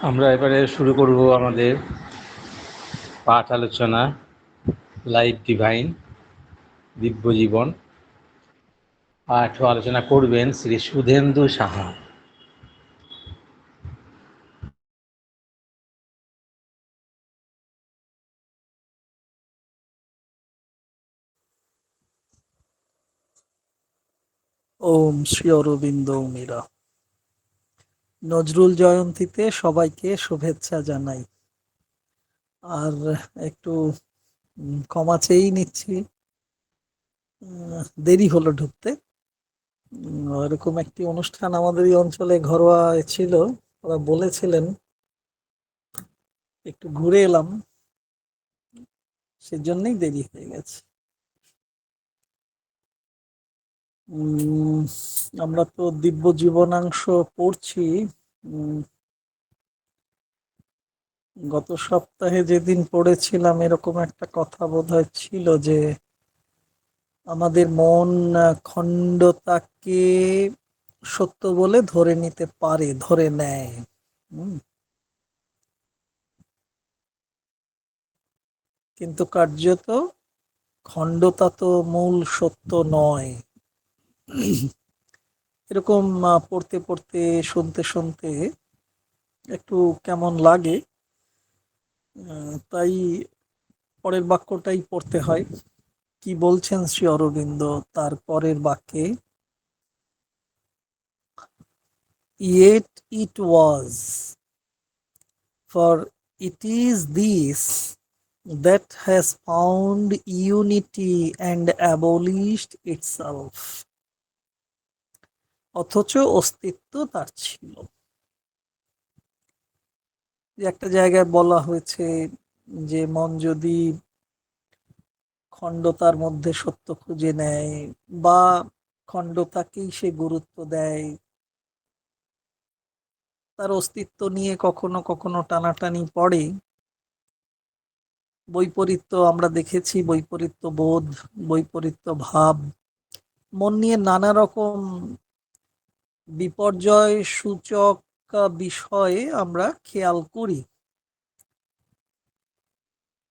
আমরা এবারে শুরু করব আমাদের পাঠ আলোচনা লাইফ ডিভাইন দিব্য জীবন। পাঠ ও আলোচনা করবেন শ্রী সুধেন্দু সাহা। ওম শ্রী অরবিন্দ মীরা। নজরুল জয়ন্তীতে সবাইকে শুভেচ্ছা জানাই। আর একটু ক্ষমা চেয়েই নিচ্ছি, দেরি হলো ঢুকতে। এরকম একটি অনুষ্ঠান আমাদের এই অঞ্চলে ঘরোয়া ছিল, ওরা বলেছিলেন, একটু ঘুরে এলাম, সেজন্যই দেরি হয়ে গেছে। উম, আমরা তো দিব্য জীবনাংশ পড়ছি। উম, গত সপ্তাহে যেদিন পড়েছিলাম এরকম একটা কথা বোধহয় ছিল যে আমাদের মন খণ্ডতাকে সত্য বলে ধরে নিতে পারে, ধরে নেয়। হুম, কিন্তু কার্যত খণ্ডতা তো মূল সত্য নয়। এরকম পড়তে পড়তে, শুনতে শুনতে একটু কেমন লাগে। তাই পরের বাক্যটাই পড়তে হয়। কি বলছেন শ্রী অরবিন্দ তার পরের বাক্যে? Yet it was, for it is this that has found unity and abolished itself. অথচ অস্তিত্ব তার ছিল। একটা জায়গায় বলা হয়েছে যে মন যদি খণ্ডতার মধ্যে সত্য খুঁজে নেয় বা খণ্ডতাকেই সে গুরুত্ব দেয়, তার অস্তিত্ব নিয়ে কখনো কখনো টানাটানি পড়ে। বৈপরীত্য আমরা দেখেছি, বৈপরীত্য বোধ, বৈপরীত্য ভাব, মন নিয়ে নানা রকম বিপর্যয় সূচক বিষয়ে আমরা খেয়াল করি।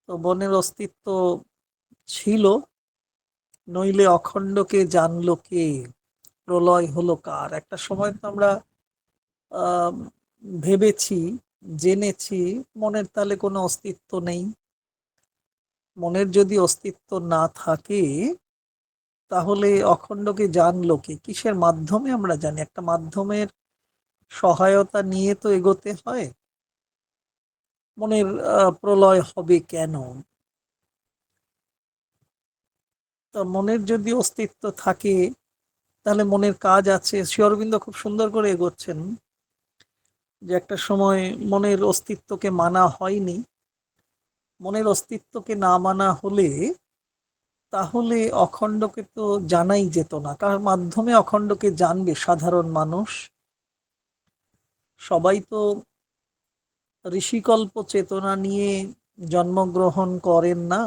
তো মনের অস্তিত্ব ছিল, নইলে অখণ্ডকে জানলো কে, প্রলয় হলো কার। একটা সময় তো আমরা আহ ভেবেছি, জেনেছি মনের তালে কোনো অস্তিত্ব নেই। মনের যদি অস্তিত্ব না থাকে তাহলে অখণ্ডকে জানলো কে, কিসের মাধ্যমে আমরা জানি? একটা মাধ্যমের সহায়তা নিয়ে তো এগোতে হয়। মনের প্রলয় হবে কেন? তা মনের যদি অস্তিত্ব থাকে তাহলে মনের কাজ আছে। শ্রী অরবিন্দ খুব সুন্দর করে এগোচ্ছেন যে একটা সময় মনের অস্তিত্বকে মানা হয়নি। মনের অস্তিত্বকে না মানা হলে তাহলে অখণ্ডকে তো জানাই যেত না। কার মাধ্যমে অখণ্ডকে জানবে সাধারণ মানুষ? সবাই তো ঋষিকল্প চেতনা নিয়ে জন্মগ্রহণ করেন না।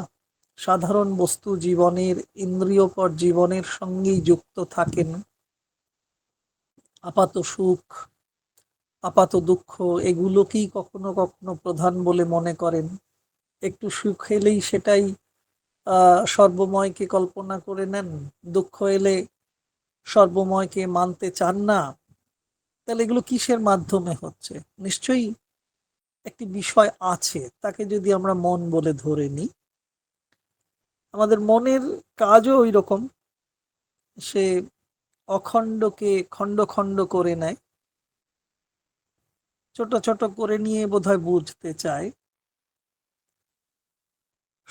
সাধারণ বস্তু জীবনের, ইন্দ্রিয়কর জীবনের সঙ্গেই যুক্ত থাকেন। আপাত সুখ, আপাত দুঃখ, এগুলোকেই কখনো কখনো প্রধান বলে মনে করেন। একটু সুখ এলেই সেটাই সর্বময়কে কল্পনা করে নেন, দুঃখ এলে সর্বময়কে মানতে চান না। তাহলে এগুলো কিসের মাধ্যমে হচ্ছে? নিশ্চয়ই একটি বিষয় আছে, তাকে যদি আমরা মন বলে ধরে নিই। আমাদের মনের কাজও ওই রকম, সে অখণ্ডকে খণ্ড খণ্ড করে নেয়, ছোট ছোট করে নিয়ে বোধহয় বুঝতে চায়।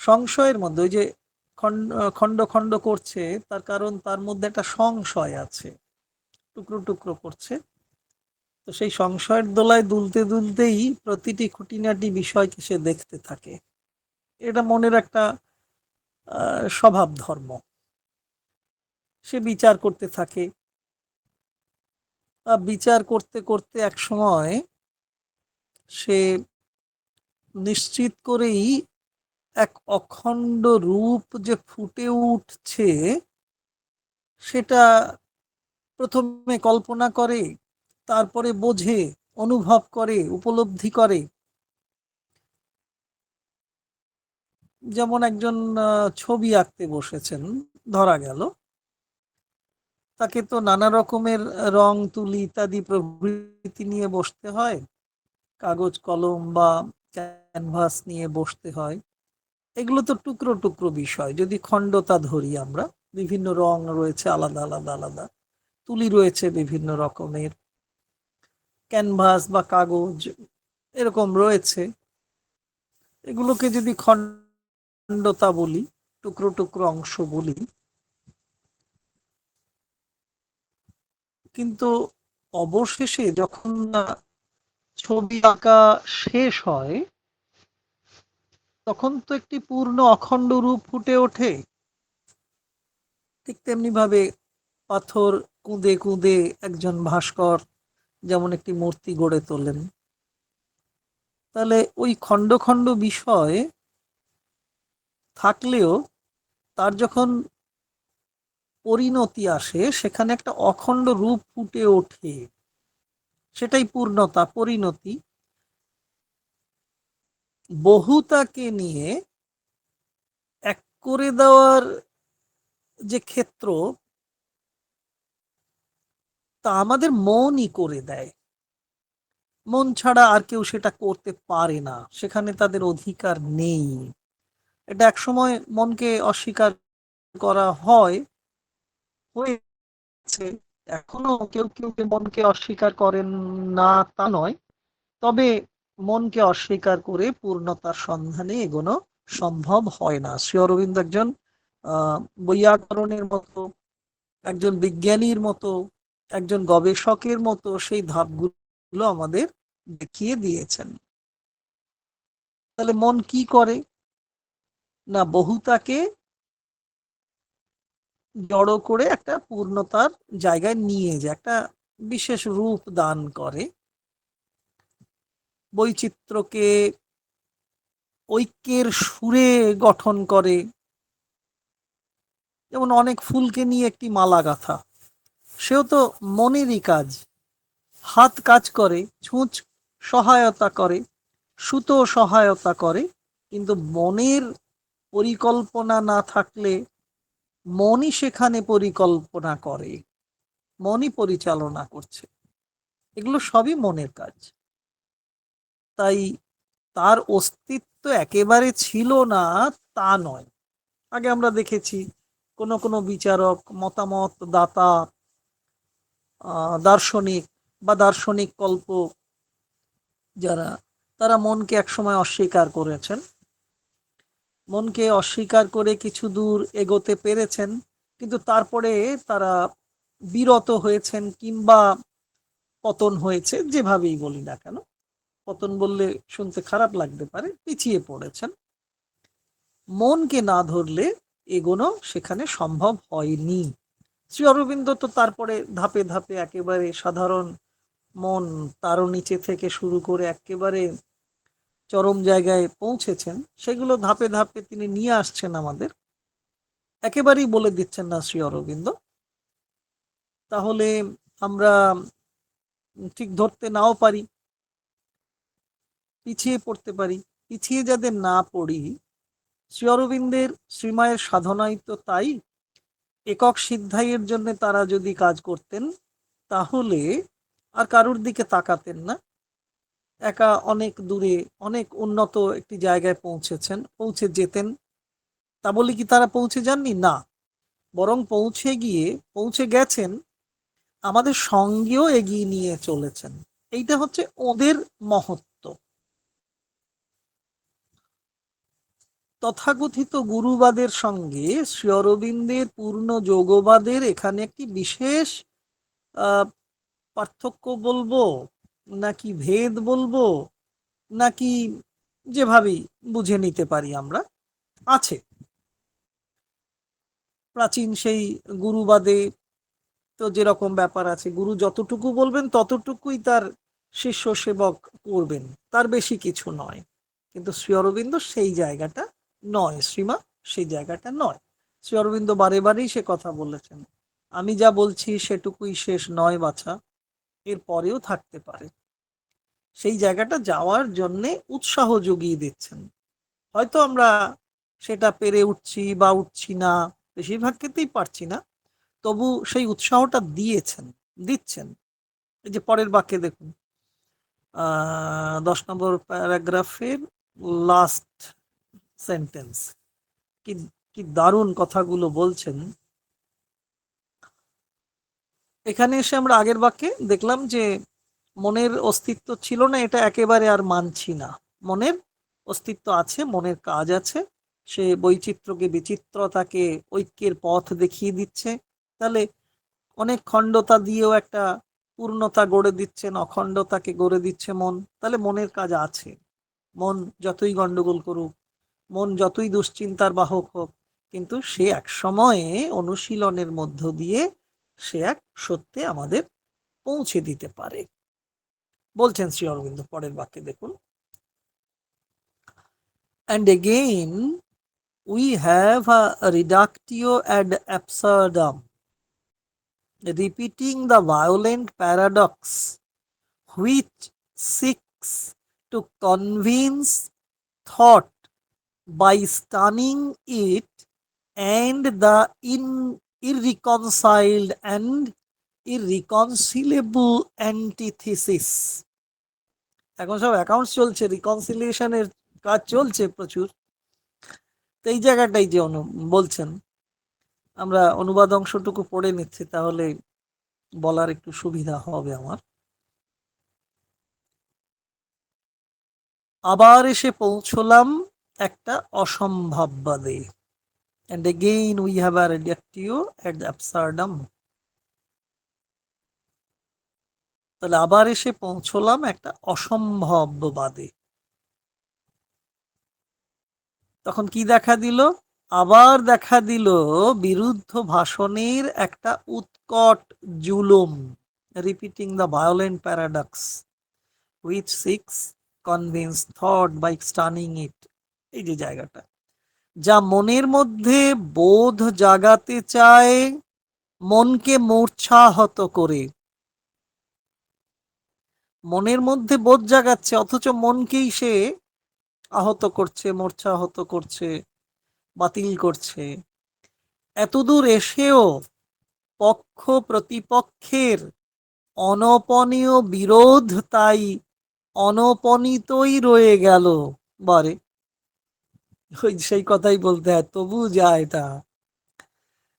সংশয়ের মধ্যে ওই যে খণ্ড খণ্ড করছে, তার কারণ তার মধ্যে একটা সংশয় আছে, টুকরো টুকরো করছে। তো সেই সংশয়ের দোলায় দুলতে দুলতেই প্রতিটি খুঁটিনাটি বিষয়কে সে দেখতে থাকে। এটা মনের একটা স্বভাব ধর্ম। সে বিচার করতে থাকে, বিচার করতে করতে এক সময় সে নিশ্চিত করেই এক অখণ্ড রূপ যে ফুটে উঠছে সেটা প্রথমে কল্পনা করে, তারপরে বোঝে, অনুভব করে, উপলব্ধি করে। যেমন একজন ছবি আঁকতে বসেছেন, ধরা গেল, তাকে তো নানা রকমের রং, তুলি ইত্যাদি প্রভৃতি নিয়ে বসতে হয়, কাগজ কলম বা ক্যানভাস নিয়ে বসতে হয়। এগুলো তো টুকরো টুকরো বিষয়। যদি খণ্ডতা ধরি আমরা, বিভিন্ন রং রয়েছে আলাদা আলাদা আলাদা, তুলি রয়েছে বিভিন্ন রকমের, ক্যানভাস বা কাগজ এরকম রয়েছে। এগুলোকে যদি খণ্ডতা বলি, টুকরো টুকরো অংশ বলি, কিন্তু অবশেষে যখন ছবি আঁকা শেষ হয়, তখন তো একটি পূর্ণ অখণ্ড রূপ ফুটে ওঠে। ঠিক তেমনি ভাবে পাথর কুঁদে কুঁদে একজন ভাস্কর যেমন একটি মূর্তি গড়ে তোলেন, তাহলে ওই খণ্ড খণ্ড বিষয় থাকলেও তার যখন পরিণতি আসে, সেখানে একটা অখণ্ড রূপ ফুটে ওঠে। সেটাই পূর্ণতা, পরিণতি। বহুতাকে নিয়ে এক করে দেওয়ার যে ক্ষেত্র, তা আমাদের মনই করে দেয়। মন ছাড়া আর কেউ সেটা করতে পারে না, সেখানে তাদের অধিকার নেই। এটা একসময় মনকে অস্বীকার করা হয়েছে, এখনো কেউ কেউ মনকে অস্বীকার করেন না তা নয়। তবে মনকে অস্বীকার করে পূর্ণতার সন্ধানে এগোনো সম্ভব হয় না। শ্রী অরবিন্দ একজন বৈয়াকরণের মতো, একজন বিজ্ঞানীর মতো, একজন গবেষকের মতো সেই ধাপগুলো আমাদের দেখিয়ে দিয়েছেন। তাহলে মন কি করে না, বহুতাকে জড়ো করে একটা পূর্ণতার জায়গায় নিয়ে যায়, একটা বিশেষ রূপ দান করে, বৈচিত্র্যকে ঐক্যের সুরে গঠন করে। যেমন অনেক ফুলকে নিয়ে একটি মালা গাঁথা, সেও তো মনেরই কাজ। হাত কাজ করে, ছুঁচ সহায়তা করে, সুতো সহায়তা করে, কিন্তু মনের পরিকল্পনা না থাকলে মনই সেখানে পরিকল্পনা করে, মনই পরিচালনা করছে। এগুলো সবই মনের কাজ। তাই তার অস্তিত্ব একেবারে ছিল না তা নয়। আগে আমরা দেখেছি কোন কোন বিচারক, মতামত দাতা, দার্শনিক বা দার্শনিক কল্প যারা, তারা মনকে একসময় অস্বীকার করেছেন, মনকে অস্বীকার করে কিছু দূর এগোতে পেরেছেন, কিন্তু তারপরে তারা বিরত হয়েছেন কিংবা পতন হয়েছে, যেভাবেই বলি না কেন। পতন বললে শুনতে খারাপ লাগতে পারে, পিছিয়ে পড়েছেন। মনকে না ধরলে এগোনো সেখানে সম্ভব হয়নি। শ্রী অরবিন্দ তো তারপরে ধাপে ধাপে একেবারে সাধারণ মন, তারও নিচে থেকে শুরু করে একেবারে চরম জায়গায় পৌঁছেছেন। সেগুলো ধাপে ধাপে তিনি নিয়ে আসছেন আমাদের, একেবারেই বলে দিচ্ছেন না শ্রী অরবিন্দ। তাহলে আমরা ঠিক ধরতে নাও পারি, পিছিয়ে পড়তে পারি। পিছিয়ে যাদের না পড়ি, শ্রী অরবিন্দের শ্রীমায়ের সাধনাই তো তাই। একক সিদ্ধাইয়ের জন্য তারা যদি কাজ করতেন, তাহলে আর কারুর দিকে তাকাতেন না, একা অনেক দূরে অনেক উন্নত একটি জায়গায় পৌঁছেছেন, পৌঁছে যেতেন। তা বলে কি তারা পৌঁছে যাননি? না, বরং পৌঁছে গেছেন, আমাদের সঙ্গেও এগিয়ে নিয়ে চলেছেন। এইটা হচ্ছে ওদের মহত্ব। তথাকথিত গুরুবাদের সঙ্গে শ্রী অরবিন্দের পূর্ণ যোগবাদের এখানে একটি বিশেষ আহ পার্থক্য বলবো, নাকি ভেদ বলবো, নাকি যেভাবেই বুঝে নিতে পারি আমরা, আছে। প্রাচীন সেই গুরুবাদে তো যেরকম ব্যাপার আছে, গুরু যতটুকু বলবেন ততটুকুই তার শিষ্য সেবক করবেন, তার বেশি কিছু নয়। কিন্তু শ্রী অরবিন্দ সেই জায়গাটা নয়, শ্রীমা সেই জায়গাটা নয়। শ্রী অরবিন্দ বারে বারেই সে কথা বলেছেন, আমি যা বলছি সেটুকুই শেষ নয় বাছা, এর পরেও থাকতে পারে। সেই জায়গাটা যাওয়ার জন্যে উৎসাহ জুগিয়ে দিচ্ছেন। হয়তো আমরা সেটা পেরে উঠছি বা উঠছি না, বেশিরভাগ ক্ষেত্রেই পারছি না, তবু সেই উৎসাহটা দিচ্ছেন। এই যে পরের বাক্যে দেখুন, 10 নম্বর প্যারাগ্রাফের লাস্ট সেন্টেন্স, কি কি দারুণ কথাগুলো বলছেন। এখানে এসে আমরা আগের বাক্যে দেখলাম যে মনের অস্তিত্ব ছিল না, এটা একেবারে আর মানছি না। মনের অস্তিত্ব আছে, মনের কাজ আছে, সে বৈচিত্র্যকে বিচিত্রতাকে ঐক্যের পথ দেখিয়ে দিচ্ছে। তাহলে অনেক খণ্ডতা দিয়েও একটা পূর্ণতা গড়ে দিচ্ছেন, অখণ্ডতাকে গড়ে দিচ্ছে মন। তাহলে মনের কাজ আছে। মন যতই গন্ডগোল করুক, মন যতই দুশ্চিন্তার বাহক হোক, কিন্তু সে এক সময়ে অনুশীলনের মধ্য দিয়ে সে এক সত্যে আমাদের পৌঁছে দিতে পারে, বলছেন শ্রী অরবিন্দ। পরের বাক্যে দেখুন, and again we have a reductio ad absurdum, repeating the violent paradox which seeks to convince thought by stunning it, and the irreconciled and irreconcilable antithesis। এখন সব অ্যাকাউন্টস চলছে, রিকনসিলিয়েশনের কাজ চলছে প্রচুর। তো এই জায়গাটাই যে বলছেন, আমরা অনুবাদ অংশটুকু পড়ে নিচ্ছি, তাহলে বলার একটু সুবিধা হবে আমার। আবার এসে পৌঁছলাম একটা অসম্ভববাদে, and again we have a reductio ad absurdum। তাহলে আবার এসে পৌঁছলাম একটা অসম্ভববাদে। তখন কি দেখা দিল? আবার দেখা দিল বিরুদ্ধ ভাষণের একটা উৎকট জুলুম, repeating the violent paradox which seeks convince thought by stunning it। এই যে জায়গাটা, যা মনের মধ্যে বোধ জাগাতে চায়, মনকে মূর্ছাহত করে। মনের মধ্যে বোধ জাগাচ্ছে, অথচ মনকেই সে আহত করছে, মূর্ছাহত করছে, বাতিল করছে। এতদূর এসেও পক্ষ প্রতিপক্ষের অনপনীয় বিরোধ তাই অনপনীতই রয়ে গেল। বারে ওই সেই কথাই বলতে হয়, তবু যায় এটা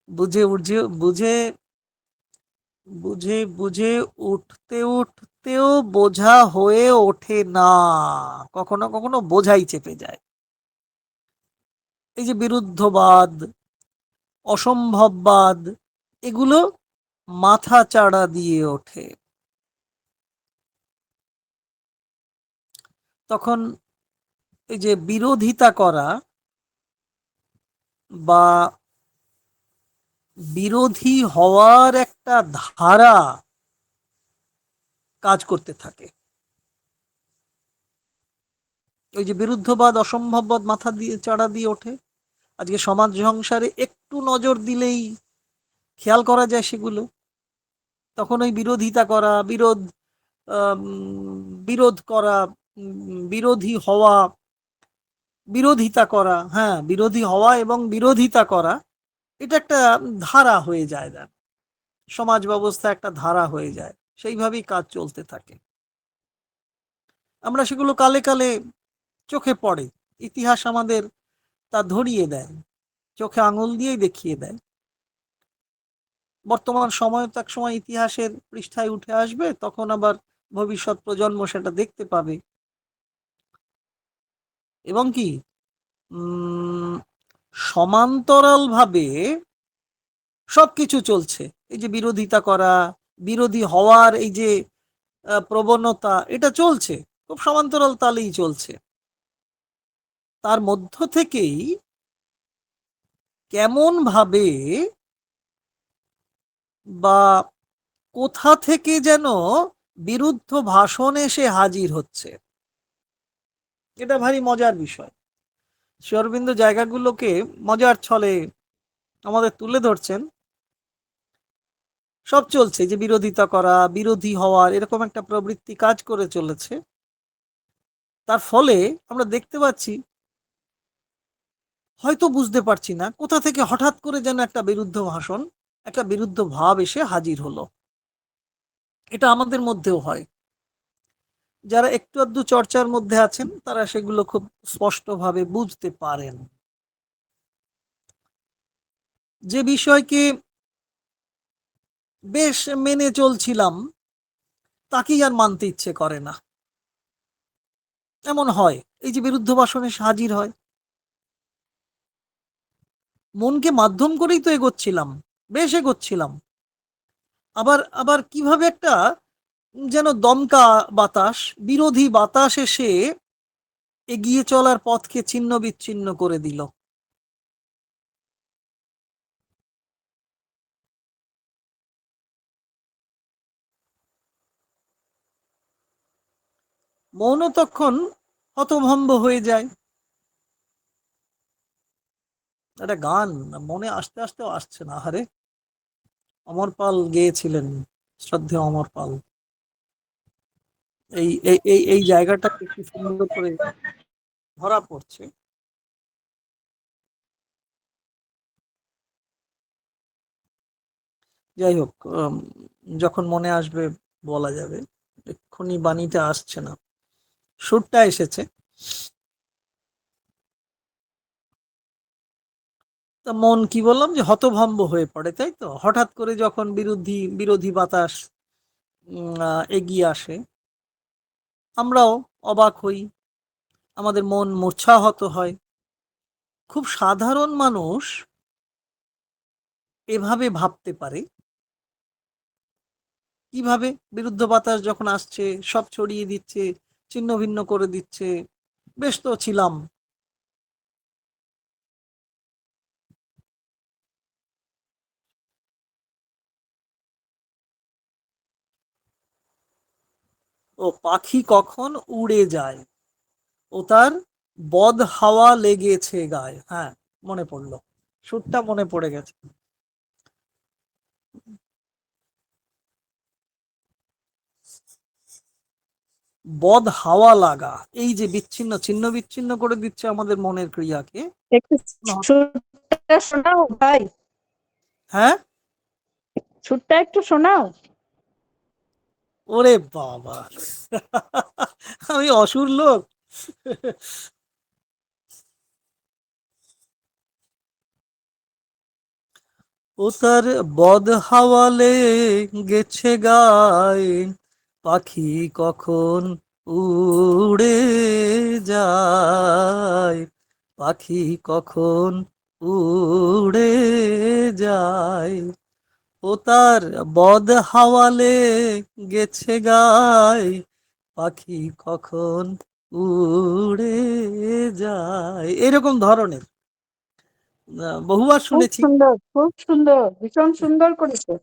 বুঝে বুঝে বুঝে বুঝে বুঝে উঠতে উঠতেও বোঝা হয়ে ওঠে না, কখনো কখনো বোঝাই চেপে যায়। এই যে বিরুদ্ধবাদ, অসম্ভববাদ, এগুলো মাথা চাড়া দিয়ে ওঠে। তখন এই যে বিরোধিতা করা বা বিরোধী হওয়ার একটা ধারা কাজ করতে থাকে। ওই যে বিরুদ্ধবাদ, অসম্ভববাদ মাথা দিয়ে চাড়া দিয়ে ওঠে। আজকে সমাজ সংসারে একটু নজর দিলেই খেয়াল করা যায় সেগুলো। তখন ওই বিরোধিতা করা, বিরোধ করা, বিরোধী হওয়া, বিরোধিতা করা, হ্যাঁ বিরোধী হওয়া এবং বিরোধিতা করা, এটা একটা ধারা হয়ে যায়। সমাজ ব্যবস্থা একটা ধারা হয়ে যায়, সেইভাবেই কাজ চলতে থাকে। আমরা সেগুলো কালে কালে চোখে পড়ে, ইতিহাস আমাদের তা ধরিয়ে দেয়, চোখে আঙুল দিয়েই দেখিয়ে দেয়। বর্তমান সময় তো এক সময় ইতিহাসের পৃষ্ঠায় উঠে আসবে, তখন আবার ভবিষ্যৎ প্রজন্ম সেটা দেখতে পাবে। এবং কি সমান্তরাল ভাবে সবকিছু চলছে। এই যে বিরোধিতা করা, বিরোধী হওয়ার এই যে প্রবণতা, এটা চলছে, খুব সমান্তরাল তালেই চলছে। তার মধ্য থেকেই কেমন ভাবে বা কোথা থেকে যেন বিরুদ্ধ ভাষণ এসে হাজির হচ্ছে, এটা ভারী মজার বিষয়। শ্রী অরবিন্দ জায়গাগুলোকে মজার ছলে আমাদের তুলে ধরছেন। সব চলছে, যে বিরোধিতা করা, বিরোধী হওয়ার এরকম একটা প্রবৃত্তি কাজ করে চলেছে। তার ফলে আমরা দেখতে পাচ্ছি, হয়তো বুঝতে পারছি না কোথা থেকে হঠাৎ করে যেন একটা বিরুদ্ধ ভাষণ, একটা বিরুদ্ধ ভাব এসে হাজির হলো। এটা আমাদের মধ্যেও হয়। যারা একটু আধটু চর্চার মধ্যে আছেন তারা সেগুলো খুব স্পষ্টভাবে বুঝতে পারেন। যে বিষয়কে বেশ মেনে চলছিলাম তাকেই আর মানতে ইচ্ছে করে না, এমন হয়। এই যে বিরুদ্ধ ভাষণে এসে হাজির হয়, মনকে মাধ্যম করেই তো এগোচ্ছিলাম, বেশ এগোচ্ছিলাম। আবার আবার কিভাবে একটা যেন দমকা বাতাস, বিরোধী বাতাস এসে এগিয়ে চলার পথকে ছিন্ন বিচ্ছিন্ন করে দিল। মনও তখন হতভম্ব হয়ে যায়। একটা গান মনে আসতে আসতেও আসছে না, আরে অমর পাল গেয়েছিলেন, শ্রদ্ধেয় অমর পাল। এই এই এই এই জায়গাটা একটু সুন্দর করে ধরা পড়ছে। যাই হোক, যখন মনে আসবে বলা যাবে, এক্ষুনি বাণীটা আসছে না, সুরটা এসেছে। তা মন কি বললাম যে হতভম্ব হয়ে পড়ে, তাই তো? হঠাৎ করে যখন বিরোধী বাতাস এগিয়ে আসে, আমরাও অবাক হই, আমাদের মন মূর্ছাহত হয়। খুব সাধারণ মানুষ এভাবে ভাবতে পারে, কিভাবে? বিরুদ্ধ বাতাস যখন আসছে, সব ছড়িয়ে দিচ্ছে, ছিন্ন ভিন্ন করে দিচ্ছে, বেশ তো ছিলাম। ও পাখি কখন উড়ে যায়, ও তার বদ হাওয়া লেগেছে গায়ে। হ্যাঁ, মনে পড়লো, সুরটা মনে পড়ে গেছে। বদ হাওয়া লাগা, এই যে বিচ্ছিন্ন ছিন্ন বিচ্ছিন্ন করে দিচ্ছে আমাদের মনের ক্রিয়াকে। একটু সুরটা শোনাও ভাই, হ্যাঁ, সুরটা একটু শোনাও। ওরে বাবা, আমি অসুর লোক। ও তার বদ হাওয়ালে গেছে গায়, পাখি কখন উড়ে যায়, পাখি কখন উড়ে যায়, ও তার বদ হাওয়ালে গেছে গায়, পাখি কখন উড়ে যায়, এরকম ধরনের। বহুবার খুব শুনেছি। সুন্দর, খুব সুন্দর, ভীষণ সুন্দর করেছে।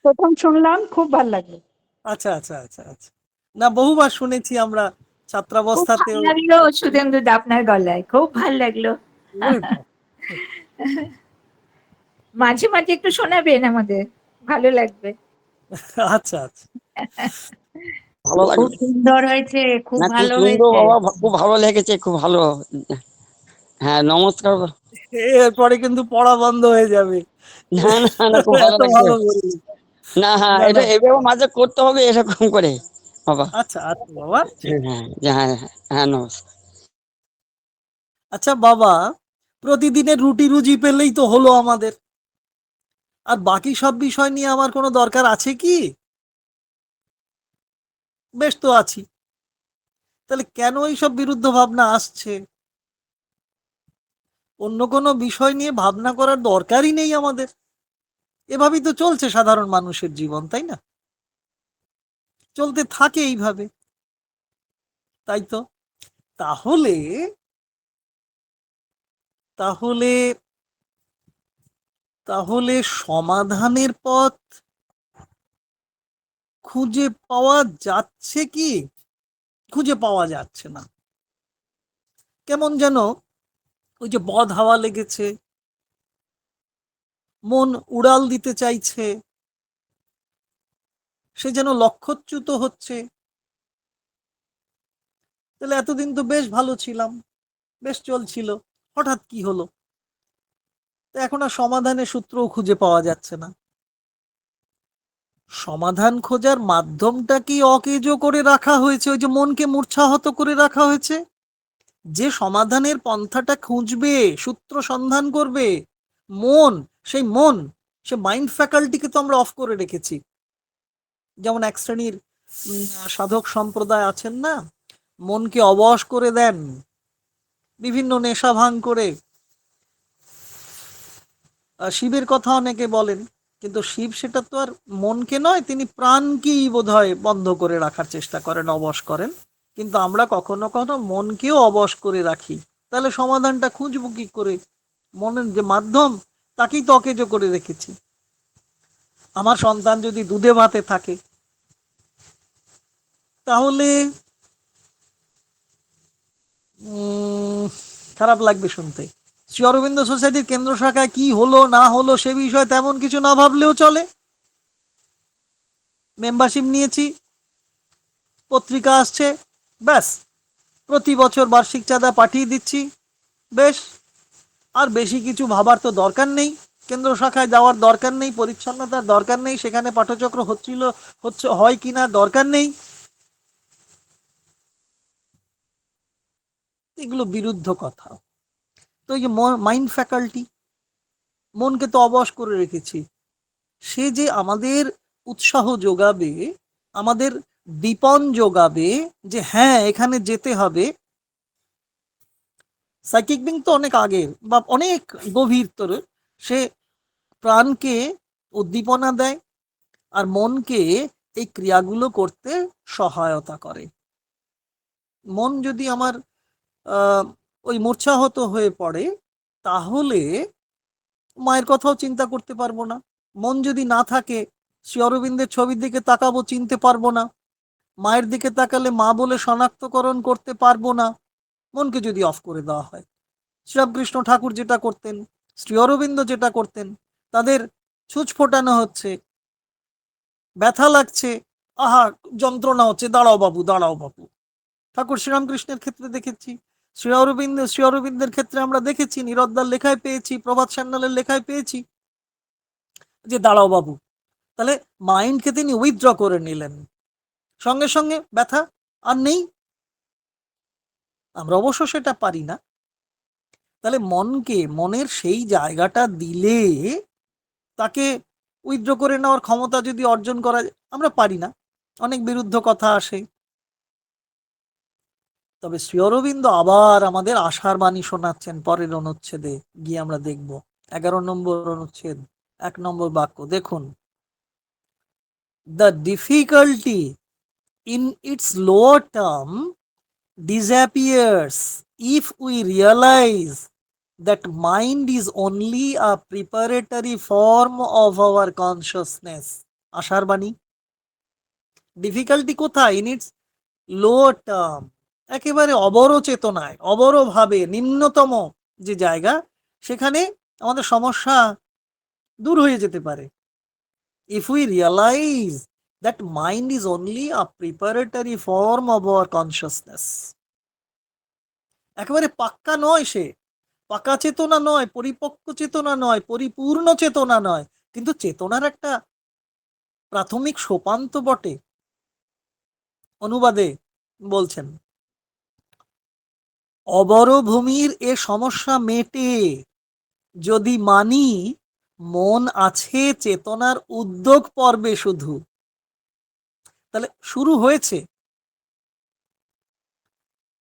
প্রথম শুনলাম, খুব ভালো লাগলো। আচ্ছা আচ্ছা আচ্ছা আচ্ছা, না বহুবার শুনেছি আমরা খুব ভাল ছাত্রাবস্থাতেও। লাগলো সুধেন্দু দা, আপনার গলায় খুব ভাল লাগলো। ওরে বাবা। মাঝে মাঝে একটু শোনাবেন আমাদের, ভালো লাগবে। আচ্ছা আচ্ছা, ভালো খুব লাগলো সুন্দর হয়েছে, খুব না, খুব ভালো সুন্দর হয়েছে। বাবা, খুব ভালো লেগেছে, খুব ভালো। হ্যাঁ, নমস্কার। এরপরে কিন্তু পড়া বন্ধ হয়ে যাবে, না না না, খুব ভালো এত লাগছে। ভালো বললি। না, হ্যাঁ, না এটা না, এভাবে মাঝে করতে হবে এরকম করে বাবা। আচ্ছা আচ্ছা বাবা, ঠিক হ্যাঁ আছে। হ্যাঁ হ্যাঁ হ্যাঁ, নমস্কার। আচ্ছা বাবা, প্রতিদিনের রুটি রুজি পেলেই তো হলো আমাদের, আর বাকি সব বিষয় নিয়ে আমার কোনো দরকার আছে কি? বেশ তো আছি। তাহলে কেন এইসব বিরুদ্ধ ভাবনা আসছে? অন্য কোনো বিষয় নিয়ে ভাবনা করার দরকারই নেই আমাদের। এভাবেই তো চলছে সাধারণ মানুষের জীবন, তাই না? চলতে থাকে এইভাবে, তাই তো? তাহলে তাহলে তাহলে সমাধানের পথ খুঁজে পাওয়া যাচ্ছে কি? খুঁজে পাওয়া যাচ্ছে না। কেমন যেন ওই যে বদ হাওয়া লেগেছে, মন উড়াল দিতে চাইছে, সে যেন লক্ষ্যচ্যুত হচ্ছে। তাহলে এতদিন তো বেশ ভালো ছিলাম, বেশ চলছিল, হঠাৎ কি হলো? তো এখন আর সমাধানের সূত্রও খুঁজে পাওয়া যাচ্ছে না। সমাধান খোঁজার মাধ্যমটা কি অকেজো করে রাখা হয়েছে, ওই যে মনকে মূর্ছাহত করে রাখা হয়েছে। যে সমাধানের পন্থাটা খুঁজবে, সূত্র সন্ধান করবে, মন, সেই মন, সে মাইন্ড ফ্যাকাল্টিকে তো আমরা অফ করে রেখেছি। যেমন এক শ্রেণীর সাধক সম্প্রদায় আছেন না, মনকে অবশ করে দেন বিভিন্ন নেশা ভাঙ করে। শিবের কথা অনেকে বলেন, কিন্তু শিব সেটা তো আর মনকে নয়, তিনি প্রাণকেই বোধহয় বন্ধ করে রাখার চেষ্টা করেন, অবশ করেন। কিন্তু আমরা কখনো কখনো মনকেও অবশ করে রাখি। তাহলে সমাধানটা খুঁজবো কি করে? মনের যে মাধ্যম, তাকেই তো অকেজো করে রেখেছি। আমার সন্তান যদি দুধে ভাতে থাকে, তাহলে খারাপ লাগবে শুনতে। শ্রী অরবিন্দ সোসাইটির কেন্দ্র শাখায় কি হলো না হলো সে বিষয়ে তেমন কিছু না ভাবলেও চলে। মেম্বারশিপ নিয়েছি, পত্রিকা আসছে, ব্যাস, প্রতি বছর বার্ষিক চাঁদা পাঠিয়ে দিচ্ছি, বেশ। আর বেশি কিছু ভাবার তো দরকার নেই, কেন্দ্র শাখায় যাওয়ার দরকার নেই, পরিচ্ছন্নতার দরকার নেই, সেখানে পাঠচক্র হয় কিনা দরকার নেই। এগুলো বিরুদ্ধ কথা। তো এই যে মাইন্ড ফ্যাকাল্টি, মনকে তো অবশ করে রেখেছি। সে যে আমাদের উৎসাহ যোগাবে, আমাদের দীপন যোগাবে, যে হ্যাঁ এখানে যেতে হবে। সাইকিক বিং তো অনেক আগের বা অনেক গভীরতর। সে প্রাণকে উদ্দীপনা দেয় আর মনকে এই ক্রিয়াগুলো করতে সহায়তা করে। মন যদি আমার ওই মূর্ছাহত হয়ে পড়ে, তাহলে মায়ের কথাও চিন্তা করতে পারবো না। মন যদি না থাকে, শ্রী অরবিন্দের ছবির দিকে তাকাবো, চিনতে পারবো না। মায়ের দিকে তাকালে মা বলে শনাক্তকরণ করতে পারবো না, মনকে যদি অফ করে দেওয়া হয়। শ্রীরামকৃষ্ণ ঠাকুর যেটা করতেন, শ্রী অরবিন্দ যেটা করতেন, তাদের ছুঁচ ফোটানো হচ্ছে, ব্যথা লাগছে, আহা যন্ত্রণা হচ্ছে, দাঁড়াও বাবু, দাঁড়াও বাবু। ঠাকুর শ্রীরামকৃষ্ণের ক্ষেত্রে দেখেছি, শ্রী অরবিন্দের ক্ষেত্রে আমরা দেখেছি, নিরদ্দার লেখায় পেয়েছি, প্রভাত সান্যালের লেখায় পেয়েছি যে দাঁড়াও বাবু। তাহলে মাইন্ডকে তিনি উইথড্র করে নিলেন, সঙ্গে সঙ্গে ব্যথা আর নেই। আমরা অবশ্য সেটা পারি না। তাহলে মনকে, মনের সেই জায়গাটা দিলে তাকে উইথড্র করে নেওয়ার ক্ষমতা যদি অর্জন করা যায়, আমরা পারি না, অনেক বিরুদ্ধ কথা আসে। তবে শ্রী অরবিন্দ আবার আমাদের আশার বাণী শোনাচ্ছেন পরের অনুচ্ছেদে গিয়ে, আমরা দেখব 11 নম্বর অনুচ্ছেদ 1 নম্বর বাক্য দেখুন। The difficulty in its lower term disappears if we realize that mind is only a preparatory form of our consciousness. আশার বাণী। ডিফিকাল্টি কোথায়? ইন ইটস লোয়ার টার্ম, একেবারে অবর চেতনায়, অবর ভাবে, নিম্নতম যে জায়গা, সেখানে আমাদের সমস্যা দূর হয়ে যেতে পারে। If we realise that mind is only a preparatory form of our consciousness. একেবারে পাক্কা নয় সে, পাকা চেতনা নয়, পরিপক্ক চেতনা নয়, পরিপূর্ণ চেতনা নয়, কিন্তু চেতনার একটা প্রাথমিক সোপান তো বটে। অনুবাদে বলছেন, অবরভূমির এ সমস্যা মেটে যদি মানি মন আছে চেতনার উদ্যোগ পর্বে শুধু। তাহলে শুরু হয়েছে,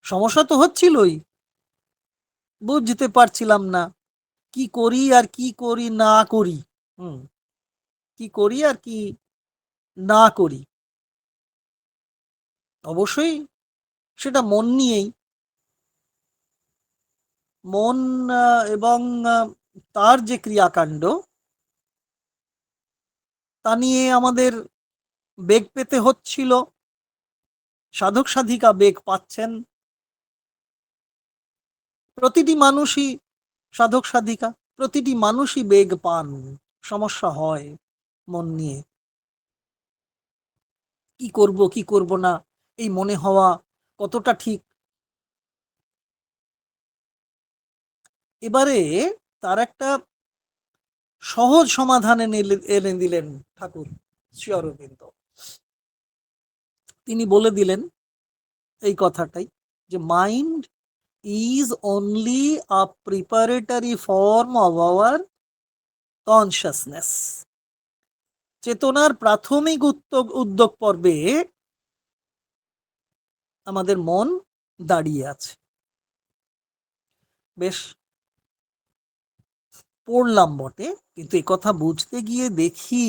সমস্যা তো হচ্ছিলই, বুঝতে পারছিলাম না কি করি আর কি করি না করি। কি করি আর কি না করি, অবশ্যই সেটা মন নিয়েই। মন এবং তার যে ক্রিয়াকাণ্ড, তা নিয়ে আমাদের বেগ পেতে হচ্ছিল। সাধক সাধিকা বেগ পাচ্ছেন, প্রতিটি মানুষই সাধক সাধিকা, প্রতিটি মানুষই বেগ পান। সমস্যা হয় মন নিয়ে, কি করব কি করব না, এই মনে হওয়া কতটা ঠিক এবারে তার একটা সহজ সমাধান এনে দিলেন ঠাকুর শ্রী অরবিন্দ। তিনি বলে দিলেন এই কথাটাই, যে mind is only a preparatory form of our consciousness. চেতনার প্রাথমিক উদ্যোগ পর্বে আমাদের মন দাঁড়িয়ে আছে। বেশ পড়লাম বটে, কিন্তু এই কথা বুঝতে গিয়ে দেখি,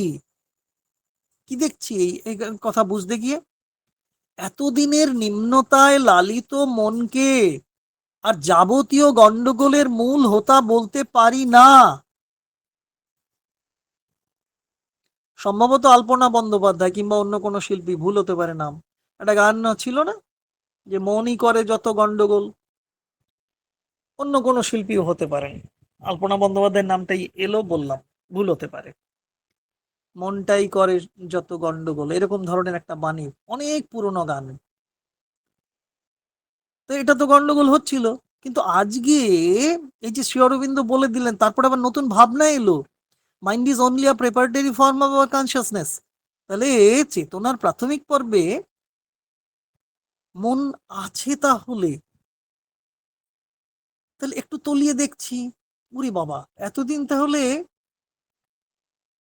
কি দেখছি এই কথা বুঝতে গিয়ে, এতদিনের নিম্নতায় লালিত মনকে আর যাবতীয় গন্ডগোলের মূল হোতা বলতে পারি না। সম্ভবত আলপনা বন্দ্যোপাধ্যায় কিংবা অন্য কোনো শিল্পী, ভুল হতে পারে নাম, একটা গান ছিল না, যে মনই করে যত গন্ডগোল। অন্য কোনো শিল্পীও হতে পারেন, আলপনা বন্দ্যোপাধ্যায়ের নামটাই এলো বললাম, ভুল হতে পারে। মনটাই করে যত গন্ডগোল, এরকম ধরনের একটা বাণী, অনেক পুরনো গান। তো এটা তো গন্ডগোল হচ্ছিল, কিন্তু আজকে এই যে শ্রী অরবিন্দ বলে দিলেন, তারপর আবার নতুন ভাবনা এলো, mind is only a preparatory form of our consciousness. তাহলে চেতনার প্রাথমিক পর্বে মন আছে। তাহলে একটু তলিয়ে দেখছি, উরি বাবা, এতদিন তাহলে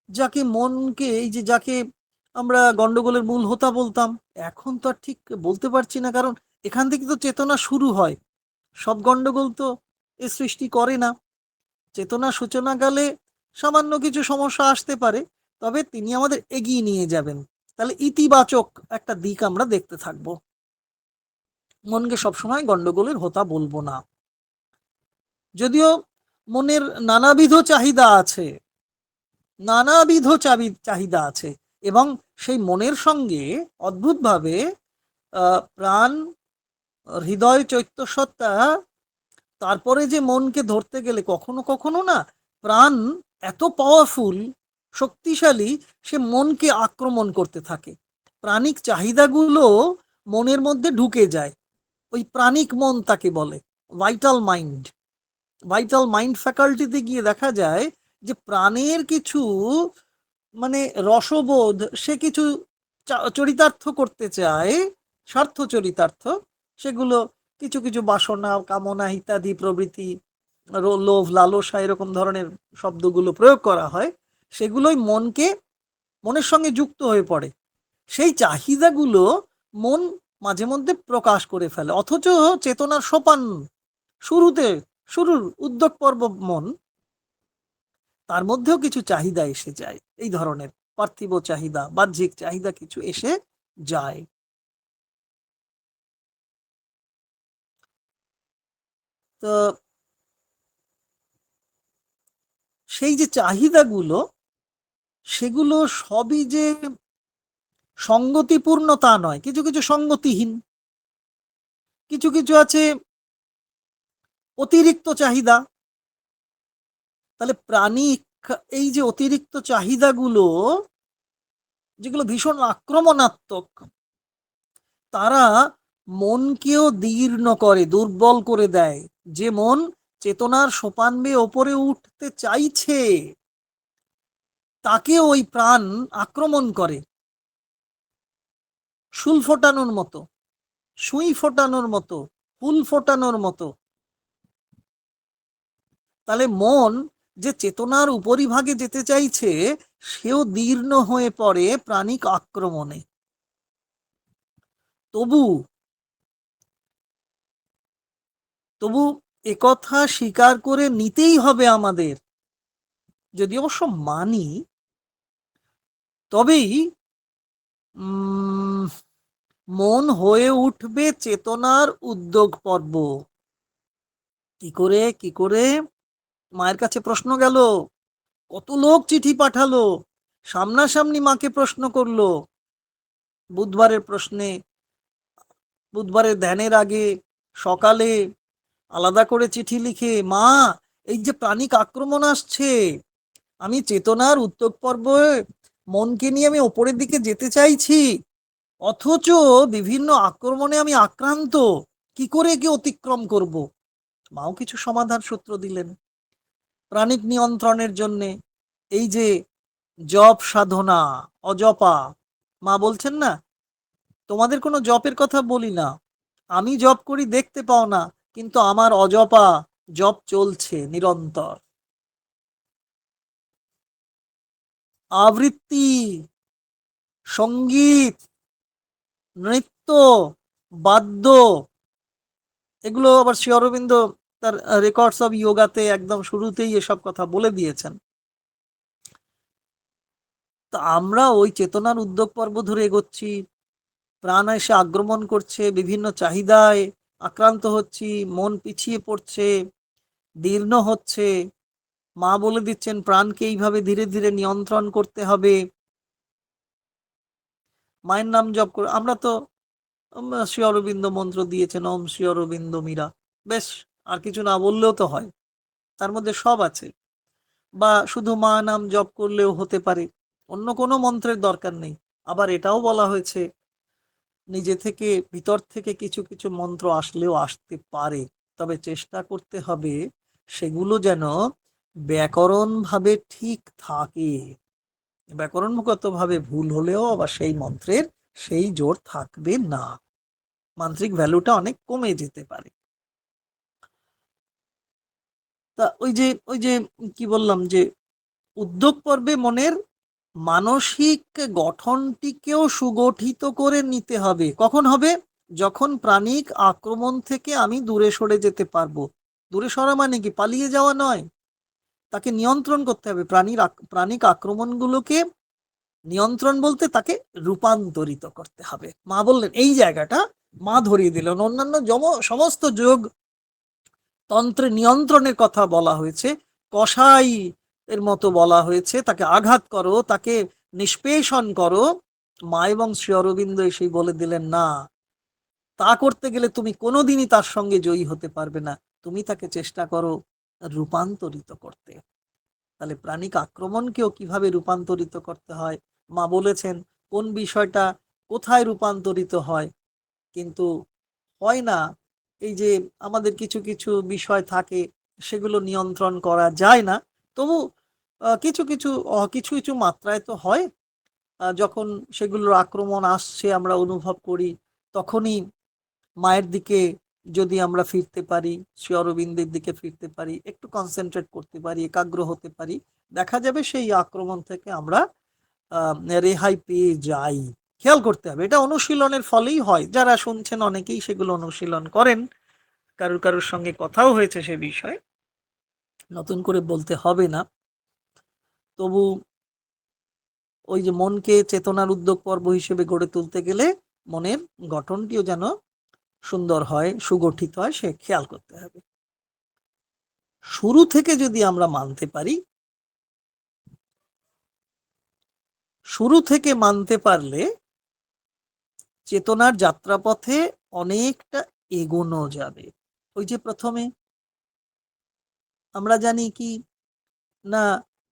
যাকে মনকে, এই যে যাকে আমরা গন্ডগোলের মূল হোতা বলতাম, এখন তো আর ঠিক বলতে পারছি না, কারণ এখান থেকে তো চেতনা শুরু হয়। সব গন্ডগোল তো এ সৃষ্টি করে না। চেতনা সূচনাকালে সামান্য কিছু সমস্যা আসতে পারে, তবে তিনি আমাদের এগিয়ে নিয়ে যাবেন। তাহলে ইতিবাচক একটা দিক আমরা দেখতে থাকবো। মনকে সবসময় গন্ডগোলের হোতা বলবো না। যদিও মনের নানাবিধ চাহিদা আছে, চাহিদা আছে, এবং সেই মনের সঙ্গে অদ্ভুতভাবে প্রাণ, হৃদয়, চৈত্য সত্তা, তারপরে যে মনকে ধরতে গেলে কখনো কখনো না প্রাণ এত পাওয়ারফুল, শক্তিশালী, সে মনকে আক্রমণ করতে থাকে। প্রাণিক চাহিদাগুলো মনের মধ্যে ঢুকে যায়, ওই প্রাণিক মন তাকে বলে, ভাইটাল মাইন্ড। ভাইটাল মাইন্ড ফ্যাকাল্টিতে গিয়ে দেখা যায় যে প্রাণের কিছু মানে রসবোধ, সে কিছু চরিতার্থ করতে চায়, স্বার্থ চরিতার্থ, সেগুলো কিছু কিছু বাসনা, কামনা ইত্যাদি প্রভৃতি, লোভ, লালসা, এরকম ধরনের শব্দগুলো প্রয়োগ করা হয়, সেগুলোই মনের সঙ্গে যুক্ত হয়ে পড়ে। সেই চাহিদাগুলো মন মাঝে মধ্যে প্রকাশ করে ফেলে, অথচ চেতনার সোপান শুরুর উদ্যোগ পর্ব মন, তার মধ্যেও কিছু চাহিদা এসে যায়, এই ধরনের পার্থিব চাহিদা, বাহ্যিক চাহিদা কিছু এসে যায়। তো সেই যে চাহিদাগুলো, সেগুলো সবই যে সঙ্গতিপূর্ণ তা নয়, কিছু কিছু সঙ্গতিহীন, কিছু কিছু আছে অতিরিক্ত চাহিদা। তাহলে প্রাণিক এই যে অতিরিক্ত চাহিদাগুলো, যেগুলো ভীষণ আক্রমণাত্মক, তারা মনকেও দীর্ণ করে, দুর্বল করে দেয়। যে মন চেতনার সোপান বেয়ে ওপরে উঠতে চাইছে, তাকে ওই প্রাণ আক্রমণ করে, শুল ফোটানোর মতো, সুই ফোটানোর মতো, ফুল ফোটানোর মতো। তাহলে মন যে চেতনার উপরিভাগে যেতে চাইছে, সেও দীর্ণ হয়ে পড়ে প্রাণিক আক্রমণে। তবু একথা স্বীকার করে নিতেই হবে আমাদের, যদি অবশ্য মানি, তবেই মন হয়ে উঠবে চেতনার উদ্যোগ পর্ব। কি করে মায়ের কাছে প্রশ্ন গেল, কত লোক চিঠি পাঠালো, সামনাসামনি মাকে প্রশ্ন করলো, বুধবারের ধ্যানের আগে সকালে আলাদা করে চিঠি লিখে, মা এই যে প্রাণিক আক্রমণ আসছে, আমি চেতনার উদ্যোগ পর্বে মনকে নিয়ে আমি ওপরের দিকে যেতে চাইছি, অথচ বিভিন্ন আক্রমণে আমি আক্রান্ত, কি করে একে অতিক্রম করব? মাও কিছু সমাধান সূত্র দিলেন। প্রাণিক নিয়ন্ত্রণের জন্য এই যে জপ সাধনা, অজপা, মা বলছেন না, তোমাদের কোনো জপের কথা বলি না, আমি জপ করি দেখতে পাও না, কিন্তু আমার অজপা জপ চলছে নিরন্তর। আবৃত্তি, সঙ্গীত, নৃত্য, বাদ্য, এগুলো আবার শ্রী অরবিন্দ তার রেকর্ডস অফ যোগাতে একদম শুরুতেই এসব কথা বলে দিয়েছেন। তা আমরা ওই চেতনার উদ্যোগ পর্ব ধরে এগোচ্ছি, প্রাণ এসে আক্রমণ করছে, বিভিন্ন চাহিদায় আক্রান্ত হচ্ছি, মন পিছিয়ে পড়ছে, দীর্ণ হচ্ছে, মা বলে দিচ্ছেন প্রাণকে এইভাবে ধীরে ধীরে নিয়ন্ত্রণ করতে হবে। মায়ের নাম জপ করে আমরা তো শ্রী অরবিন্দ মন্ত্র দিয়েছেন, ওম শ্রী অরবিন্দ মীরা, বেশ, আর কিছু না বললেও তো হয়, তার মধ্যে সব আছে। বা শুধু মা নাম জপ করলেও হতে পারে, অন্য কোনো মন্ত্রের দরকার নেই। আবার এটাও বলা হয়েছে নিজে থেকে ভিতর থেকে কিছু কিছু মন্ত্র আসলেও আসতে পারে, তবে চেষ্টা করতে হবে সেগুলো যেন ব্যাকরণ ভাবে ঠিক থাকে। ব্যাকরণগত ভাবে ভুল হলেও আবার সেই মন্ত্রের সেই জোর থাকবে না, মান্ত্রিক ভ্যালুটা অনেক কমে যেতে পারে। তা ওই যে কি বললাম যে উদ্যোগ পর্বে মনের মানসিক গঠনটিকেও সুগঠিত করে নিতে হবে। কখন হবে? যখন প্রাণিক আক্রমণ থেকে আমি দূরে সরে যেতে পারবো। দূরে সরা মানে কি? পালিয়ে যাওয়া নয়, তাকে নিয়ন্ত্রণ করতে হবে। প্রাণিক আক্রমণগুলোকে নিয়ন্ত্রণ বলতে তাকে রূপান্তরিত করতে হবে। মা বললেন এই জায়গাটা, মা ধরিয়ে দিলেন। অন্যান্য সমস্ত যোগ তন্ত্রে নিয়ন্ত্রণের কথা বলা হয়েছে, কষাই এর মতো বলা হয়েছে, তাকে আঘাত করো, তাকে নিষ্পেষণ করো। মা এবং শ্রী অরবিন্দ এসেই বলে দিলেন না, তা করতে গেলে তুমি কোনোদিনই তার সঙ্গে জয়ী হতে পারবে না, তুমি তাকে চেষ্টা করো রূপান্তরিত করতে। তাহলে প্রাণিক আক্রমণকেও কিভাবে রূপান্তরিত করতে হয়, মা বলেছেন কোন বিষয়টা কোথায় রূপান্তরিত হয়। কিন্তু হয় না, এই যে আমাদের কিছু কিছু বিষয় থাকে সেগুলো নিয়ন্ত্রণ করা যায় না, তবু কিছু কিছু কিছু কিছু মাত্রায় তো হয়। যখন সেগুলোর আক্রমণ আসছে আমরা অনুভব করি, তখনই মায়ের দিকে যদি আমরা ফিরতে পারি, শ্রী অরবিন্দের দিকে ফিরতে পারি, একটু কনসেন্ট্রেট করতে পারি, একাগ্র হতে পারি, দেখা যাবে সেই আক্রমণ থেকে আমরা রেহাই পেয়ে যাই। খেয়াল করতে হবে, এটা অনুশীলনের ফলেই হয়। যারা শুনছেন অনেকেই সেগুলো অনুশীলন করেন, কারুর কারুর সঙ্গে কথাও হয়েছে সে বিষয়ে, নতুন করে বলতে হবে না। তবু ওই যে মনকে চেতনার উদ্যোগ পর্ব হিসেবে গড়ে তুলতে গেলে মনের গঠনটিও যেন সুন্দর হয়, সুগঠিত হয়, সে খেয়াল করতে হবে। শুরু থেকে যদি আমরা মানতে পারি, শুরু থেকে মানতে পারলে চেতনার যাত্রাপথে অনেকটা এগোনো যাবে। ওই যে প্রথমে আমরা জানি কি না,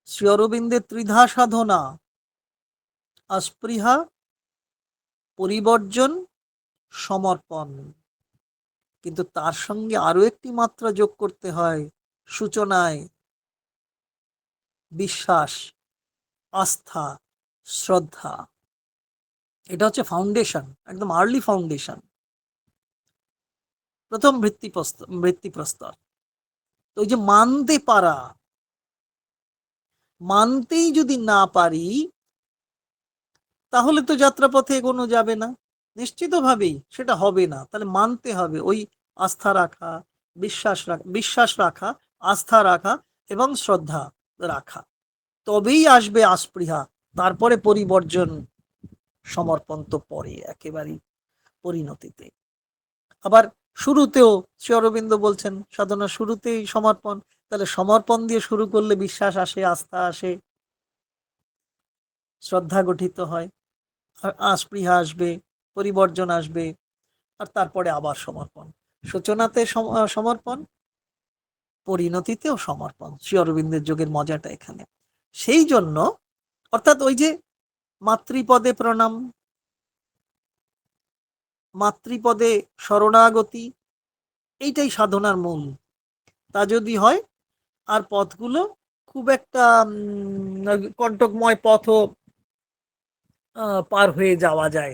শ্রী অরবিন্দের ত্রিধা সাধনা, অস্পৃহা, পরিবর্জন, সমর্পণ, কিন্তু তার সঙ্গে আরো একটি মাত্রা যোগ করতে হয় সূচনায়, বিশ্বাস, আস্থা, শ্রদ্ধা। এটা হচ্ছে ফাউন্ডেশন, একদম আর্লি ফাউন্ডেশন, প্রথম ভিত্তিপ্রস্তর। তো ওই যে মানতে পারা, মানতেই যদি না পারি তাহলে তো যাত্রাপথে এগোনো যাবে না, নিশ্চিতভাবেই সেটা হবে না। তাহলে মানতে হবে, ওই আস্থা রাখা, বিশ্বাস রাখা, আস্থা রাখা এবং শ্রদ্ধা রাখা, তবেই আসবে আস্পৃহা, তারপরে পরিবর্জন, সমর্পণ তো পরে একেবারেই পরিণতিতে। আবার শুরুতেও শ্রী অরবিন্দ বলছেন সাধনা শুরুতেই সমর্পণ, তাহলে সমর্পণ দিয়ে শুরু করলে বিশ্বাস আসে, আস্থা আসে, শ্রদ্ধা গঠিত হয়, আস্পৃহা আসবে, পরিবর্জন আসবে, আর তারপরে আবার সমর্পণ। সূচনাতে সমর্পণ, পরিণতিতেও সমর্পণ। শ্রী অরবিন্দের যোগের মজাটা এখানে। সেই জন্য অর্থাৎ ওই যে মাতৃপদে প্রণাম, মাতৃপদে শরণাগতি, এইটাই সাধনার মূল। তা যদি হয় আর পথগুলো খুব একটা কণ্টকময় পথও পার হয়ে যাওয়া যায়।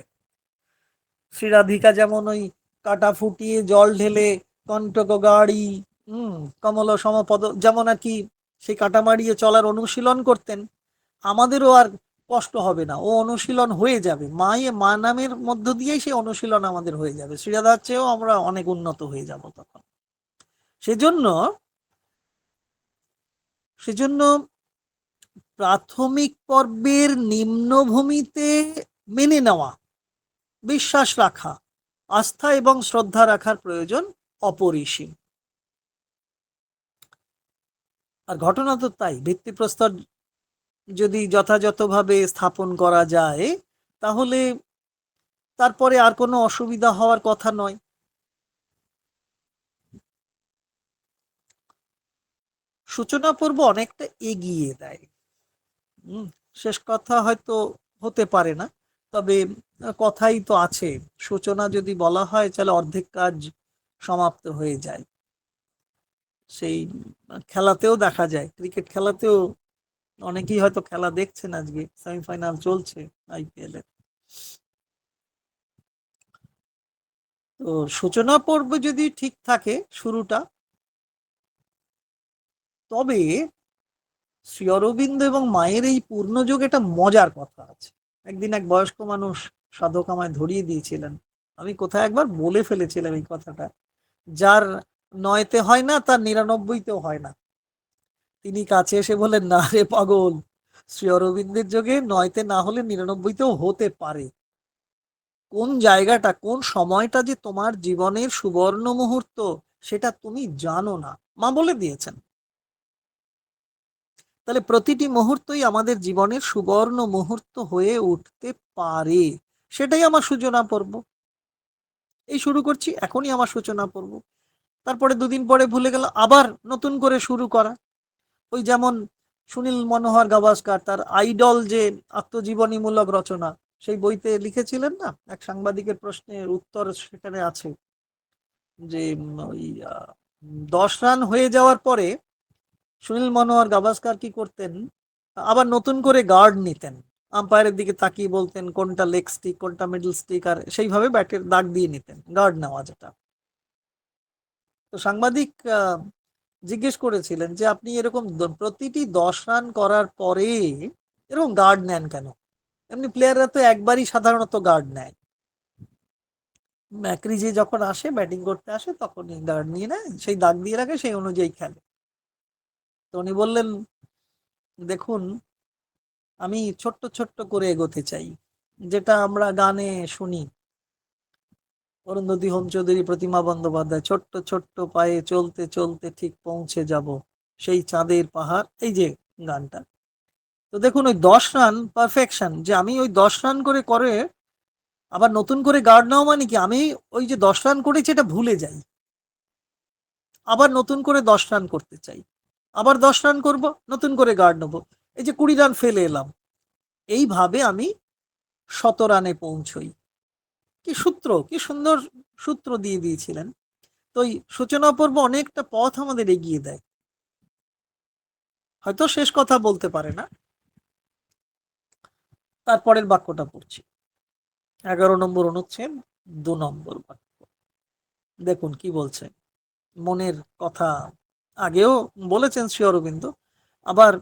শ্রীরাধিকা যেমন ওই কাটা ফুটিয়ে জল ঢেলে কণ্টক গাড়ি কমল সমপদ যেমন আর কি সেই কাটা মারিয়ে চলার অনুশীলন করতেন, আমাদেরও আর কষ্ট হবে না, ও অনুশীলন হয়ে যাবে, মা নামের মধ্য দিয়েই সেই অনুশীলন আমাদের হয়ে যাবে, শ্রীরাধার চেয়েও আমরা অনেক উন্নত হয়ে যাব তখন। সেজন্য সেজন্য প্রাথমিক পর্বের নিম্নভূমিতে মেনে নেওয়া, বিশ্বাস রাখা, আস্থা এবং শ্রদ্ধা রাখার প্রয়োজন অপরিসীম। আর ঘটনা তো তাই, ভিত্তিপ্রস্তর যদি যথাযথভাবে স্থাপন করা যায় তাহলে তারপরে আর কোনো অসুবিধা হওয়ার কথা নয়। সূচনা পর্ব অনেকটা এগিয়ে দেয়। শেষ কথা হয়তো হতে পারে না, তবে কথাই তো আছে, সূচনা যদি বলা হয় তাহলে অর্ধেক কাজ সমাপ্ত হয়ে যায়। সেই খেলাতেও দেখা যায়, ক্রিকেট খেলাতেও অনেকেই হয়তো খেলা দেখছেন, আজকে সেমিফাইনাল চলছে আইপিএল এর। তো সূচনা পর্ব যদি ঠিক থাকে শুরুটা, তবে শ্রী অরবিন্দ এবং মায়ের এই পূর্ণযোগ, এটা মজার কথা আছে। একদিন এক বয়স্ক মানুষ সাধক আমায় ধরিয়ে দিয়েছিলেন, আমি কোথায় একবার বলে ফেলেছিলাম এই কথাটা, যার 9তে হয় না তার 99তেও হয় না। তিনি কাছে এসে বলেন, না রে পাগল, শ্রী অরবিন্দের যোগে 9তে না হলে 99তেও হতে পারে। কোন জায়গাটা, কোন সময়টা যে তোমার জীবনের সুবর্ণ মুহূর্ত সেটা তুমি জানো না, মা বলে দিয়েছেন। তাহলে প্রতিটি মুহূর্তই আমাদের জীবনের সুবর্ণ মুহূর্ত হয়ে উঠতে পারে। সেটাই আমার সূচনা পর্ব। এই শুরু করছি, এখনই আমার সূচনা পর্ব। তারপরে দুদিন পরে ভুলে গেল, আবার নতুন করে শুরু করা। ওই যেমন সুনীল মনোহর গাভাস্কার তার আইডল যে আত্মজীবনীমূলক রচনা, সেই বইতে লিখেছিলেন না, এক সাংবাদিকের প্রশ্নের উত্তর সেখানে আছে যে ওই 10 রান হয়ে যাওয়ার পরে সুনীল মনোহর গাভাস্কার কি করতেন, আবার নতুন করে গার্ড নিতেন, আম্পায়ারের দিকে তাকিয়ে বলতেন কোনটা লেগ স্টিক কোনটা মিডল স্টিক, আর সেইভাবে ব্যাটের দাগ দিয়ে নিতেন, গার্ড নেওয়া যেটা। তো সাংবাদিক জিজ্ঞেস করেছিলেন যে আপনি এরকম প্রতিটি 10 রান করার পরে এরকম গার্ড নেন কেন? এমনি প্লেয়াররা তো একবারই সাধারণত গার্ড নেয়, ক্রিজে যখন আসে ব্যাটিং করতে আসে তখনই গার্ড নিয়ে নেয়, সেই দাগ দিয়ে রাখে, সেই অনুযায়ী খেলে। তো উনি বললেন, দেখুন আমি ছোট্ট ছোট্ট করে এগোতে চাই, যেটা আমরা গানে শুনি, অরুন্ধতী হোম চৌধুরী, প্রতিমা বন্দ্যোপাধ্যায়, ছোট্ট ছোট্ট পায়ে চলতে চলতে ঠিক পৌঁছে যাব সেই চাঁদের পাহাড়, এই যে গানটা। তো দেখুন ওই 10 রান পারফেকশন, যে আমি ওই 10 রান করে করে আবার নতুন করে গার্ড নেওয়া মানে কি, আমি ওই যে 10 রান করেছি এটা ভুলে যাই, আবার নতুন করে 10 রান করতে চাই, আবার 10 রান করব, নতুন করে গার্ড নেবো, এই যে 20 রান ফেলে এলাম, এইভাবে আমি 100 রানে পৌঁছই। কি সূত্র, কি সুন্দর সূত্র দিয়ে দিয়েছিলেন। তো এই সূচনা পর্ব অনেকটা পথ আমাদের এগিয়ে দেয়, হয়তো শেষ কথা বলতে পারে না। তারপরের বাক্যটা পড়ছি, 11 নম্বর অনুচ্ছেদ 2 নম্বর বাক্য। দেখুন কি বলছে, মনের কথা আগেও বলেছেন শ্রী অরবিন্দ, আবার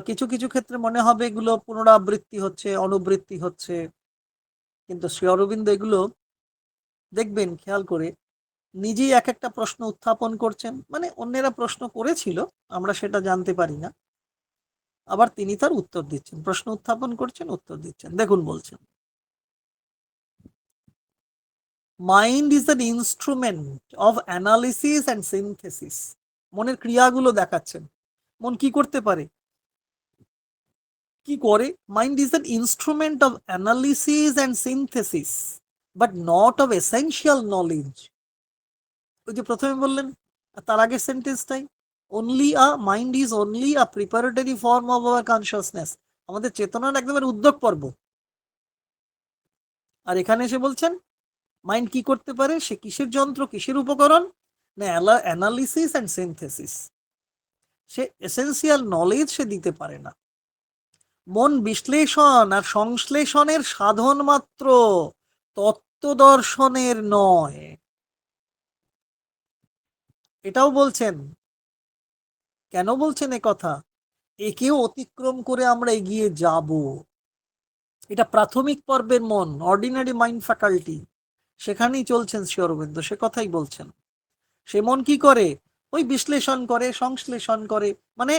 কিছু কিছু ক্ষেত্রে মনে হবে এগুলো পুনরাবৃত্তি হচ্ছে, অনুবৃত্তি হচ্ছে, কিন্তু শ্রী অরবিন্দ এগুলো দেখবেন খেয়াল করে নিজেই এক একটা প্রশ্ন উত্থাপন করছেন, মানে অন্যেরা প্রশ্ন করেছিল আমরা সেটা জানতে পারি না, আবার তিনি তার উত্তর দিচ্ছেন, প্রশ্ন উত্থাপন করছেন, উত্তর দিচ্ছেন। দেখুন বলছেন, mind is an instrument of analysis and synthesis. মনের ক্রিয়াগুলো দেখাচ্ছেন, মন কি করতে পারে, কি করে। Mind is an instrument of analysis and synthesis but not of essential knowledge. ওই যে প্রথমে বললেন, তার আগের সেন্টেন্সটাই, only a mind is only a preparatory form of our consciousness, আমাদের চেতনার একদম উদ্যোগ পর্ব। আর এখানে এসে বলছেন মাইন্ড কি করতে পারে, সে কিসের যন্ত্র, কিসের উপকরণ, না অ্যানালিসিস অ্যান্ড সিনথেসিস। সে এসেন্সিয়াল নলেজ সে দিতে পারে না। মন বিশ্লেষণ আর সংশ্লেষণের সাধন মাত্র, তত্ত্ব দর্শনের নয়। এটাও বলছেন। কেন বলছেন এ কথা? একেও অতিক্রম করে আমরা এগিয়ে যাব। এটা প্রাথমিক পর্বের মন, অর্ডিনারি মাইন্ড ফ্যাকাল্টি, সেখানেই চলছেন শ্রী অরবিন্দ, সে কথাই বলছেন। সে মন কি করে? ওই বিশ্লেষণ করে, সংশ্লেষণ করে, মানে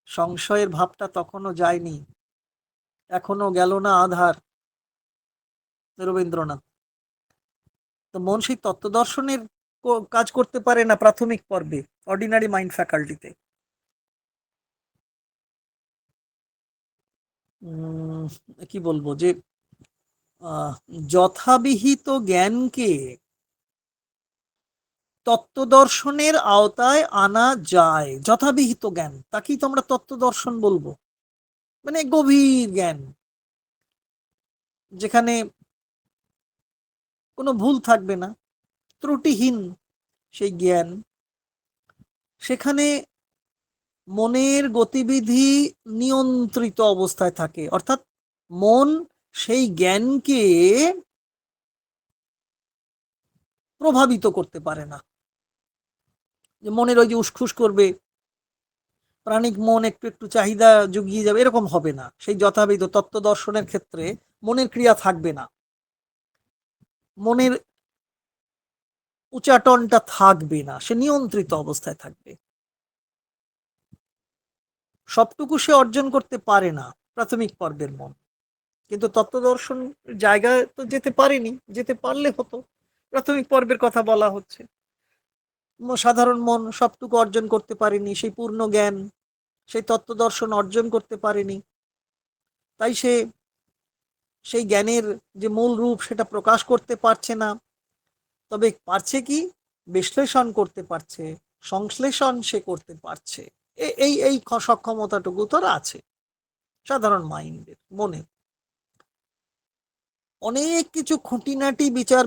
সংশয়ের ভাবটা তখনও যায়নি, এখনো গেল না আধার। রবীন্দ্রনাথ। তো মন সেই তত্ত্ব দর্শনের কাজ করতে পারে না প্রাথমিক পর্বে, অর্ডিনারি মাইন্ড ফ্যাকাল্টিতে। কি বলবো যে আহ, যথাবিহিত জ্ঞানকে তত্ত্ব দর্শনের আওতায় আনা যায়। যথাবিহিত জ্ঞান, তাকেই তো আমরা তত্ত্ব দর্শন বলবো। মানে গভীর জ্ঞান, যেখানে কোনো ভুল থাকবে না, ত্রুটিহীন সেই জ্ঞান। সেখানে মনের গতিবিধি নিয়ন্ত্রিত অবস্থায় থাকে, অর্থাৎ মন সেই জ্ঞানকে প্রভাবিত করতে পারে না। যে মনের ওই যে উসখুস করবে, প্রাণিক মন একটু একটু চাহিদা জুগিয়ে যাবে, এরকম হবে না। সেই যথাবিধ তত্ত্ব দর্শনের ক্ষেত্রে মনের ক্রিয়া থাকবে না, মনের উচাটনটা থাকবে না, সে নিয়ন্ত্রিত অবস্থায় থাকবে। সবটুকু সে অর্জন করতে পারে না প্রাথমিক পর্বের মন, কিন্তু তত্ত্ব দর্শন জায়গায় তো যেতে পারেনি, যেতে পারলে হতো। প্রাথমিক পর্বের কথা বলা হচ্ছে। সাধারণ মন সবটুকু অর্জন করতে পারেনি, সেই পূর্ণ জ্ঞান, সেই তত্ত্ব দর্শন অর্জন করতে পারেনি। তাই সে সেই জ্ঞানের যে মূল রূপ সেটা প্রকাশ করতে পারছে না। তবে পারছে কি? বিশ্লেষণ করতে পারছে, সংশ্লেষণ সে করতে পারছে। এই এই সক্ষমতাটুকু তার আছে সাধারণ মাইন্ডের, মনে। অনেক কিছু খুঁটিনাটি বিচার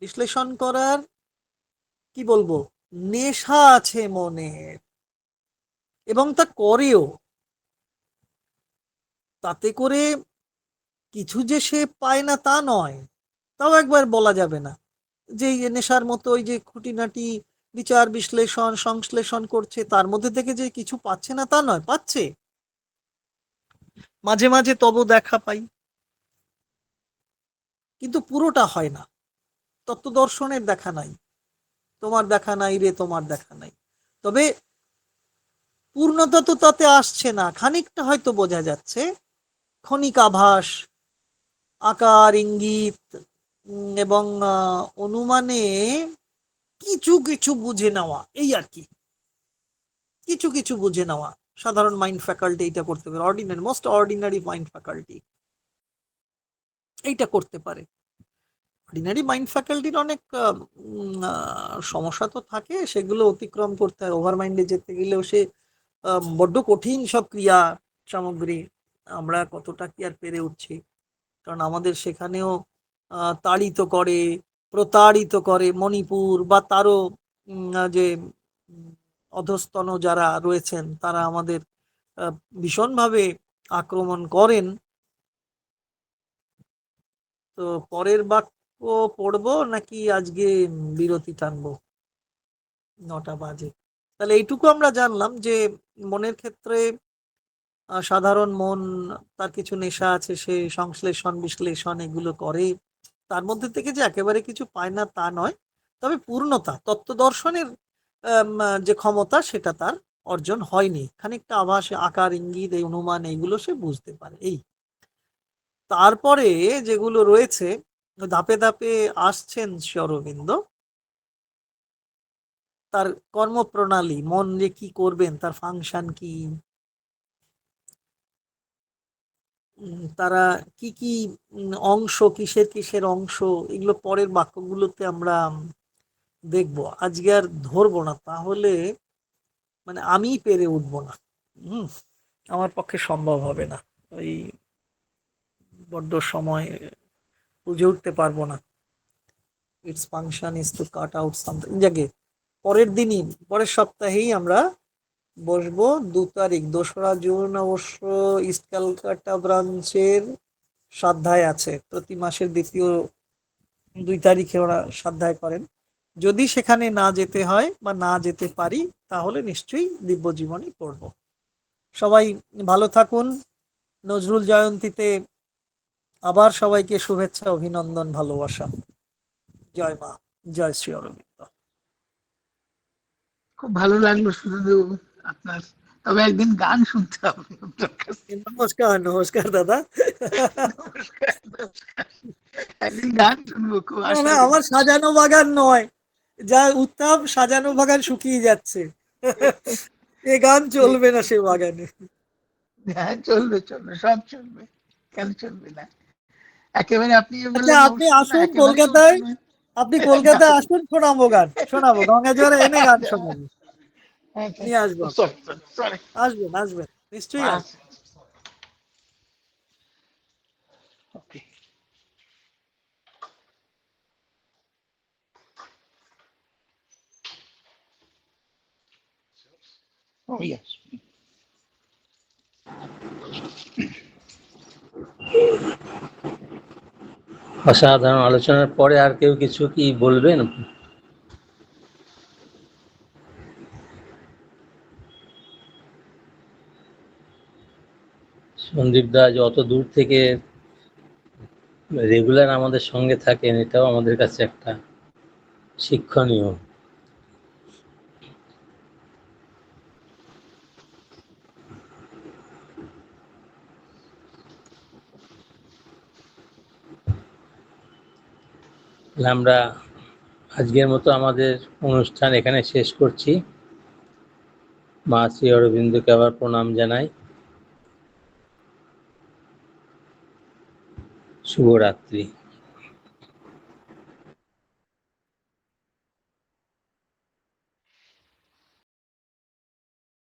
বিশ্লেষণ করার কি বলবো নেশা আছে মনের, এবং তা করেও। তাতে করে কিছু যে সে পায় না তা নয়, তাও একবার বলা যাবে না। যে নেশার মতো ওই যে খুঁটিনাটি বিচার বিশ্লেষণ সংশ্লেষণ করছে, তার মধ্যে থেকে যে কিছু পাচ্ছে না তা নয়, পাচ্ছে। মাঝে মাঝে তব দেখা পাই, কিন্তু পুরোটা হয় না। তত্ত্ব দর্শনের দেখা নাই, তোমার দেখা নাই রে, তোমার দেখা নাই। তবে পূর্ণতা তো তাতে আসছে না, খানিকটা হয়তো বোঝা যাচ্ছে, ক্ষণিক আভাস, আকার ইঙ্গিত, এবং অনুমানে কিছু কিছু বুঝে নেওয়া, এই আর কি। কিছু কিছু বুঝে নেওয়া সাধারণ মাইন্ড ফ্যাকাল্টি এটা করতে পারে, ordinary, most ordinary mind faculty এইটা করতে পারে। অর্ডিনারি মাইন্ড ফ্যাকাল্টির অনেক সমস্যা তো থাকে, সেগুলো অতিক্রম করতে হয়। ওভার মাইন্ডে যেতে গেলেও সে বড্ড কঠিন সব ক্রিয়া সামগ্রী, আমরা কতটা কি আর পেরে উঠছি। কারণ আমাদের সেখানেও তাড়িত করে, প্রতারিত করে মণিপুর, বা তারও যে অধস্তন যারা রয়েছেন তারা আমাদের ভীষণভাবে আক্রমণ করেন। তো পরের বাক্য পড়বো নাকি আজকে বিরতি টানবো? 9টা বাজে। তাহলে এইটুকু আমরা জানলাম যে মনের ক্ষেত্রে সাধারণ মন, তার কিছু নেশা আছে, সে সংশ্লেষণ বিশ্লেষণ এগুলো করে। তার মধ্যে থেকে যে একেবারে কিছু পায় না তা নয়, তবে পূর্ণতা, তত্ত্ব দর্শনের যে ক্ষমতা সেটা তার অর্জন হয়নি। খানিকটা আভাস, আকার ইঙ্গিত, এই অনুমান, এইগুলো সে বুঝতে পারে। এই তারপরে যেগুলো রয়েছে ধাপে ধাপে আসছেন শ্রী অরবিন্দ, তার কর্মপ্রণালী, মন যে কি করবেন, তার ফাংশন কি, তারা কি কি অংশ, কিসের কিসের অংশ, এগুলো পরের বাক্যগুলোতে আমরা দেখবো। আজকে আর ধরবো না, তাহলে মানে আমি পেরে উঠবো না। হম আমার পক্ষে সম্ভব হবে না, ওই বড্ড সময় বুঝে উঠতে পারবো না। It's function is two cut out something. যাকে পরের দিনই, পরের সপ্তাহেই আমরা বসবো। 2 তারিখ, 2রা জুন অবশ্য ইস্ট ক্যালকাটা ব্রাঞ্চের সাধ্যায় আছে। প্রতি মাসের দ্বিতীয় 2 তারিখে ওরা সাধ্যায় করেন। যদি সেখানে না যেতে হয় বা না যেতে পারি, তাহলে নিশ্চয়ই দিব্য জীবনী পড়ব। সবাই ভালো থাকুন। নজরুল জয়ন্তীতে আবার সবাইকে শুভেচ্ছা, অভিনন্দন, ভালোবাসা। জয় মা, জয় শ্রী অরবিন্দ। খুব ভালো লাগলো সুধীর আপনার, তবে একদিন গান শুনতে হবে আপনার কাছ থেকে। নমস্কার, নমস্কার দাদা। নমস্কার, নমস্কার। একদিন গান শুনবো, খুব না আশা না, করি। আমার সাজানো বাগান নয়, যা উত্তাপ, সাজানো বাগান শুকিয়ে যাচ্ছে। এ গান চলবে না সে বাগানে। হ্যাঁ, চলবে চলবে, সব চলবে, কেন চলবে না। একেবারে আপনি আচ্ছা, বললেন আপনি উঠছো না, আসুন একেবারেই কলকাতায়, উঠছো না। আপনি কলকাতায় আসুন, শোনাবো গান, শোনাবো, গঙ্গা জোয়ারে এনে গান শোনাবো। নিয়ে আসবো সরি আপনাকে। সরি। আসবেন, আসবেন, নিশ্চয়ই আসবেন। ওকে। Oh yes. অসাধারণ আলোচনার পরে আর কেউ কিছু কি বলবেন? সন্দীপ দা যে অত দূর থেকে রেগুলার আমাদের সঙ্গে থাকেন, এটাও আমাদের কাছে একটা শিক্ষণীয়। আমরা আজকের মতো আমাদের অনুষ্ঠান এখানে শেষ করছি। মা শ্রী অরবিন্দকে আবার প্রণাম জানাই। শুভরাত্রি।